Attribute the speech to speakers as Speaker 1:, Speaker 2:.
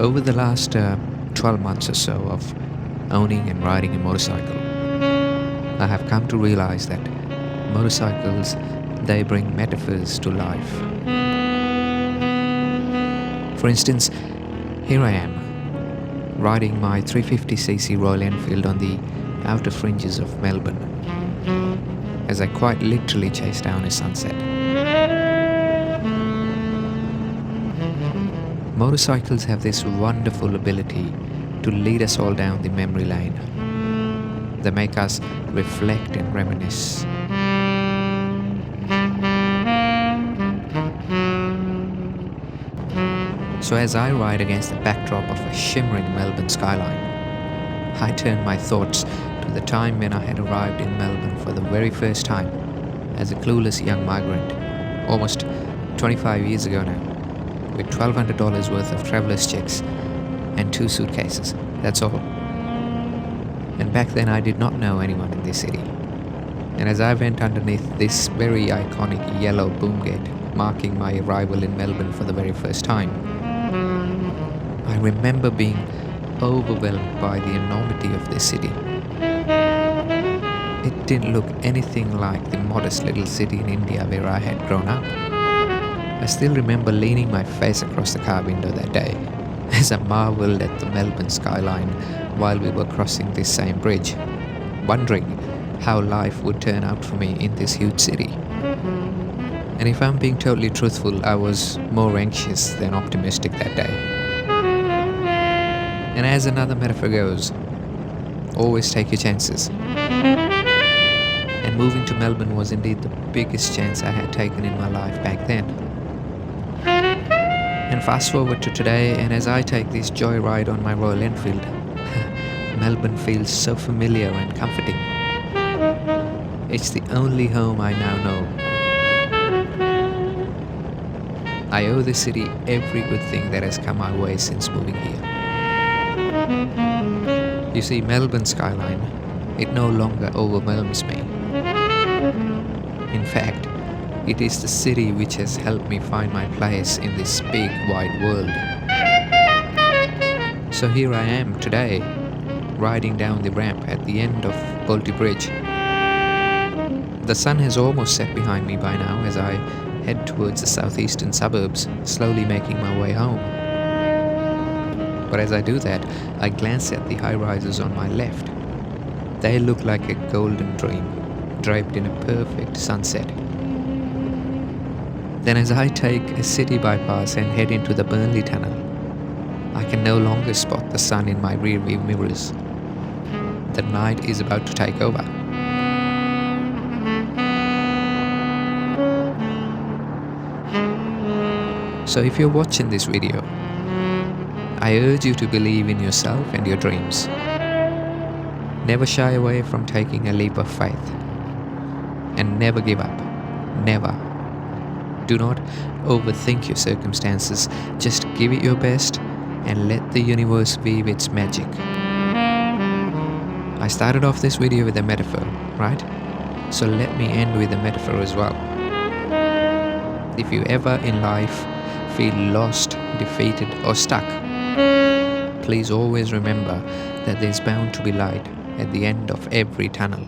Speaker 1: Over the last 12 months or so of owning and riding a motorcycle, I have come to realize that motorcycles, they bring metaphors to life. For instance, here I am, riding my 350cc Royal Enfield on the outer fringes of Melbourne, as I quite literally chase down a sunset. Motorcycles have this wonderful ability to lead us all down the memory lane. They make us reflect and reminisce. So as I ride against the backdrop of a shimmering Melbourne skyline, I turn my thoughts to the time when I had arrived in Melbourne for the very first time as a clueless young migrant, almost 25 years ago now, with $1,200 worth of traveller's checks and 2 suitcases, that's all. And back then I did not know anyone in this city. And as I went underneath this very iconic yellow boom gate, marking my arrival in Melbourne for the very first time, I remember being overwhelmed by the enormity of this city. It didn't look anything like the modest little city in India where I had grown up. I still remember leaning my face across the car window that day as I marveled at the Melbourne skyline while we were crossing this same bridge, wondering how life would turn out for me in this huge city. And if I'm being totally truthful, I was more anxious than optimistic that day. And as another metaphor goes, always take your chances. And moving to Melbourne was indeed the biggest chance I had taken in my life back then. And fast forward to today, and as I take this joyride on my Royal Enfield, Melbourne feels so familiar and comforting. It's the only home I now know. I owe this city every good thing that has come my way since moving here. You see, Melbourne skyline, it no longer overwhelms me. In fact, it is the city which has helped me find my place in this big wide world. So here I am today, riding down the ramp at the end of Bolte Bridge. The sun has almost set behind me by now as I head towards the southeastern suburbs, slowly making my way home. But as I do that, I glance at the high-rises on my left. They look like a golden dream, draped in a perfect sunset. Then as I take a city bypass and head into the Burnley Tunnel, I can no longer spot the sun in my rear-view mirrors. The night is about to take over. So if you're watching this video, I urge you to believe in yourself and your dreams. Never shy away from taking a leap of faith. And never give up. Never. Do not overthink your circumstances. Just give it your best and let the universe weave its magic. I started off this video with a metaphor, right? So let me end with a metaphor as well. If you ever in life feel lost, defeated or stuck, please always remember that there's bound to be light at the end of every tunnel.